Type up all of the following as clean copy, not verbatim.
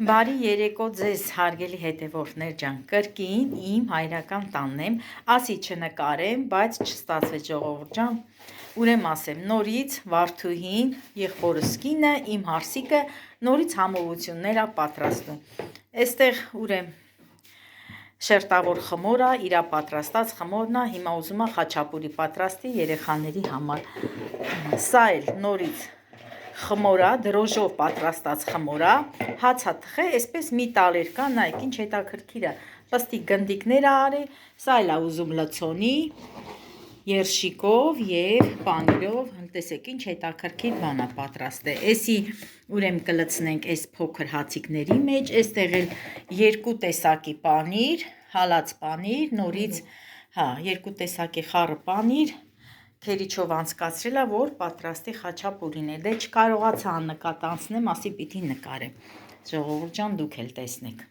Բարի երեկո ձեզ հարգելի հետևորդներ ջան, կրկին իմ հայրական տանն եմ, ասի չնկարեմ, բայց չստացվեց ժողովուրդ ջան, ուրեմն ասեմ, նորից Վարդուհին, եղբորս կինը, իմ հարսիկը նորից համովություններ ա պատրաստում, այստեղ ուրեմն շերտավոր խմոր ա, իրա պատրաստած խմորն ա, հիմա ուզում ա խաչապուրի պատրաստի երեխաների համար, սա էլ նորից խմոր ա, դրոժով պատրաստած խմոր ա, հացա թխե, այսպես մի տալեր կա, նայեք ինչ հետաքրքիր ա, պստիկ գնդիկներ ա արի, սա էլ ա ուզում լցոնի, երշիկով եւ պանիրով, տեսեք ինչ հետաքրքիր բան ա պատրաստե, էսի ուրեմն կլցնենք այս փոքր հացիկների մեջ, այստեղ էլ երկու տեսակի պանիր, հալած պանիր, նորից, երկու տեսակի խառը պանիր, քերիչով անցկացրել ա, որ պատրաստի խաչապուրին է, դե չկարողացա աննկատ անցնեմ, ասի պիտի նկարեմ, ժողովուրդ ջան դուք էլ տեսնեք։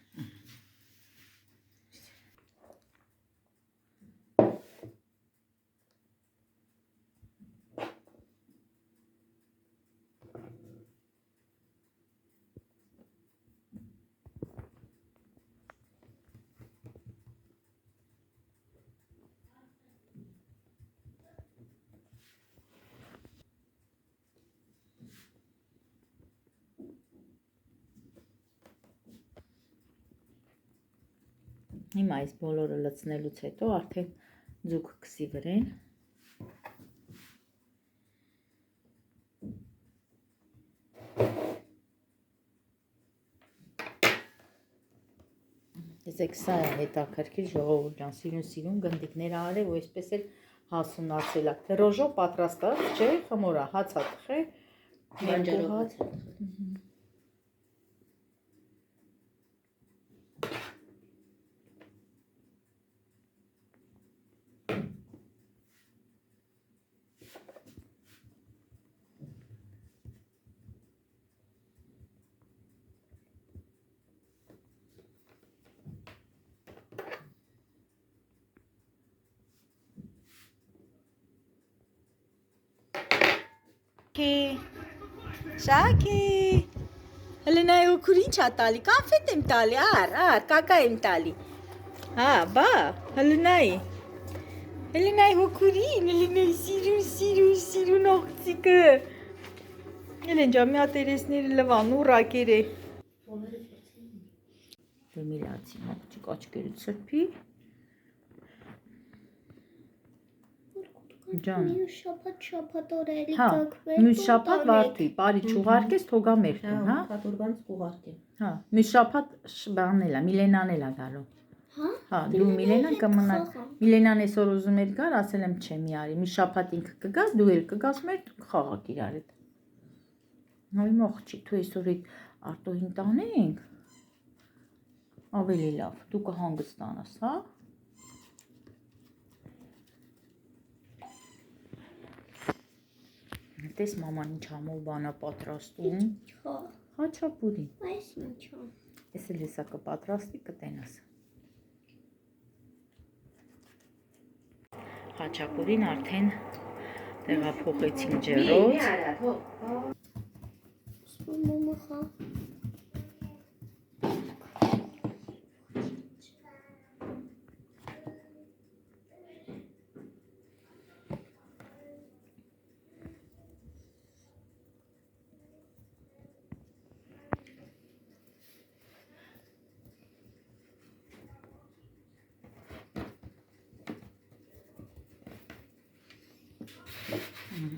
Հիմա այս բոլորը լցնելուց հետո արդեն ձուկ կսի վրեն, տեսեք սա է հետաքրքիր ժողովուրդ ջան, սիրուն գնդիկներ արել ու այսպես էլ հասունացել ա, դրոժով պատրաստած, չէ, խմոր ա, հացա թխե, երկու հաց, Շակի, հլենայի հոգուր ինչ ա տալի, կանֆետ եմ տալի, ար, կակա եմ տալի, բա, հլենայի հոգուրին, հլենայի սիրուն աղցիկը, հլեն ջան, մի հատ երեսները լվան, ուռակեր է, դե միլացի, մաղջիկ աչկերը ծրպի, Ջան, շապատ օրելի կակվեր, մյուս շապատ Վարդուի, բարի չուղարկես, թողա մեր տուն, կատորբանց կուղարկեմ, մյուս շապատ բանել ա, Միլենան էլ ա գալու, դու Միլենան կմնաք, Միլենան այսօր ուզում էր գար, ասել եմ չէ մի արի, մյուս շապատ ինքը կգաս, դու էլ կգաս մեր տուն, խաղաք իրար հետ, նոյ մողջի, դու այսօր այդ արտոհին տանենք, ավելի լավ, դու կհանգստանաս, Տես մաման ինչ համով բան ա պատրաստում, խաչապուրի, այս ինչ ա, ես էլ հեսա կպատրաստի կտենաս, խաչապուրին արդեն տեղափոխեցինք ջեռոց,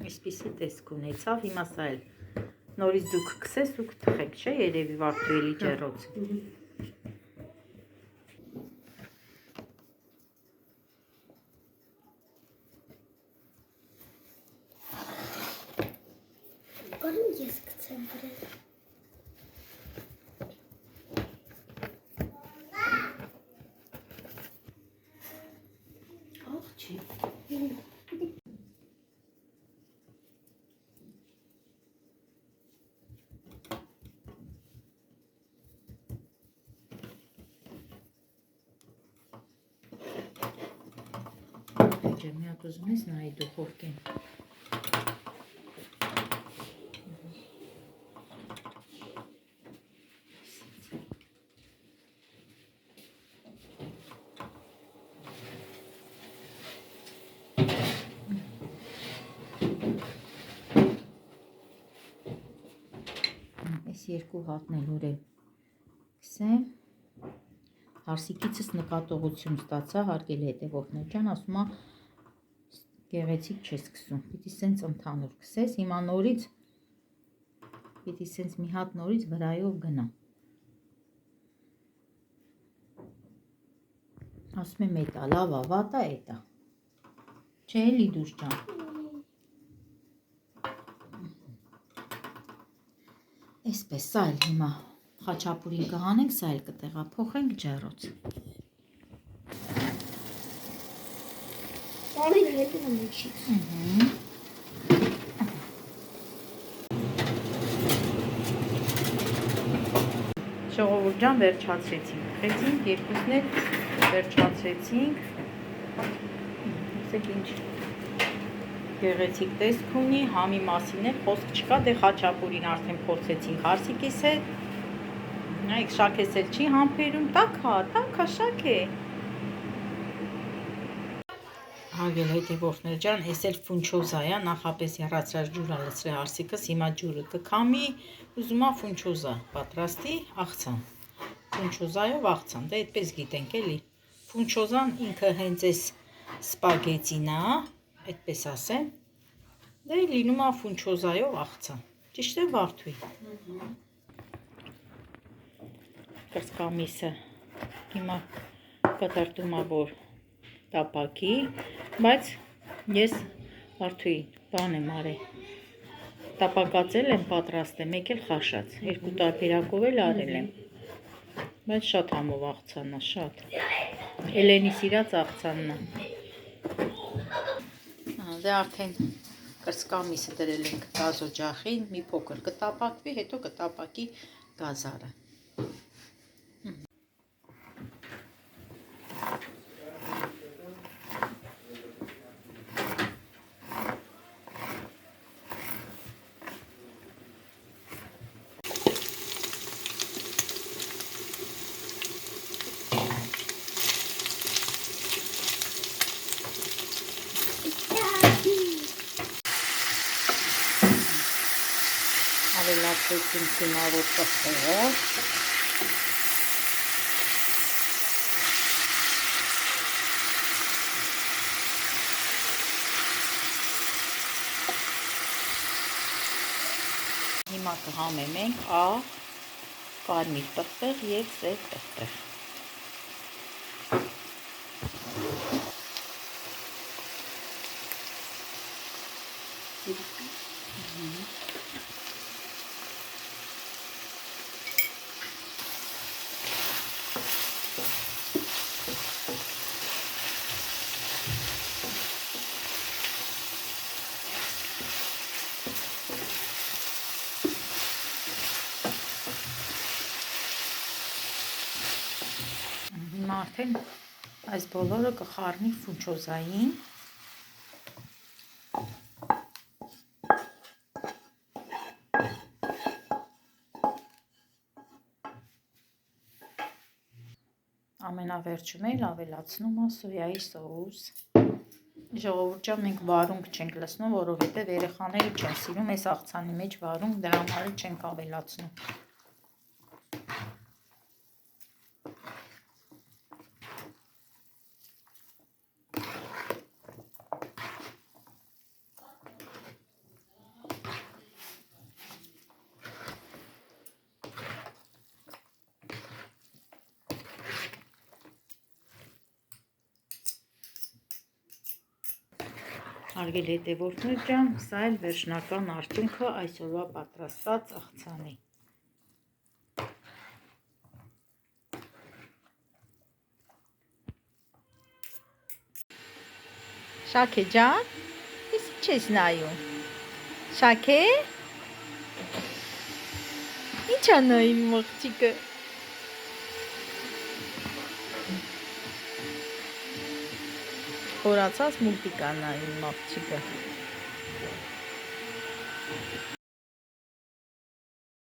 Այսպիսի տեսք ունեցավ, հիմա սա էլ նորից դուք կքսես ու կթխեք, չէ, երևի Վարդուի էլի ջեռոցը։ Կարում ես կցեմ վրել։ Աղջի։ Մի հատ ուզում ես նայի դուխովկեն։ այս երկու հատն էլ ուրեմ կսեմ։ Հարսիկիցս նկատողություն ստացա, հարգելի հետևորդներ ջան, ասում է գեղեցիկ չես սկսում, պիտի սենց ընդհանուր կսես, հիմա նորից պիտի սենց մի հատ նորից վրայով գնա։ Ասում եմ էտա, լավա, վատա էտա։ Չէ էլի դուր ջան։ Էսպես, սա էլ հիմա խաչապուրին կհանենք, սա էլ կտեղափոխենք ջեռոց։ Բարին հետո մեջից։ Ժողովուրդ ջան, վերջացրեցինք, խեցինք, երկուսն էլ վերջացրեցինք, ասեք ինչ գեղեցիկ տեսք ունի, համի մասին էլ խոսք չկա, դե խաչապուրին արդեն փորձեցինք հարսիկիս հետ, նայեք շաքես էլ չի համբերում, տաքա շաք է։ Հարգելի հետևորդներ ջան, ես էլ ֆունչոզա է, նախապես եռացրած ջուրը լցրել հարսիկս, հիմա ջուրը կքամի, ուզում եմ ֆունչոզա պատրաստի, աղցան, ֆունչոզայով աղցան, դե այդպես գիտենք էլի, ֆունչոզան ինքը հենց էս սպագետին է, այդպես ասեմ, դե լինում է ֆունչոզայով աղցան, ճիշտ է Վարդուհի։ Կրծքամիսը հիմա կտրտում է որ տապակի, բայց ես Վարդուհի բան եմ արել, տապակածել եմ պատրաստել, մեկ էլ խաշած, երկու տարբերակով էլ արել եմ, բայց շատ համով աղցանն է, շատ, Էլենի սիրած աղցանն է, դե արդեն կրծքամիսը դրել ենք գազօջախին, մի փոքր կտապակվի, հետո կտապակի գազարը։ Ավելացրեցինք ցինավոր պղպեղը, հիմա կհամեմ ենք աղ, կարմիր պղպեղ և սև պղպեղ։ Հիմա արդեն այս բոլորը կխառնի ֆունչոզային, ամենավերջում էլ ավելացնում է սոյայի սոուս։ Ժողովուրդ ջան, մենք վարունգ չենք լցնում, որովհետև երեխաները չեն սիրում այս աղցանի մեջ վարունգ, դրա համար չենք ավելացնում։ Հարգելի հետևորդներ ջան, սա էլ վերջնական արդյունքը այսօրվա պատրաստած աղցանի։ Շաքե ջան, ես ինչ ես նայում։ Շաքե։ Ինչ է նայում աղջիկը։ Խորացած մուլտիկ է նայում աղջիկը։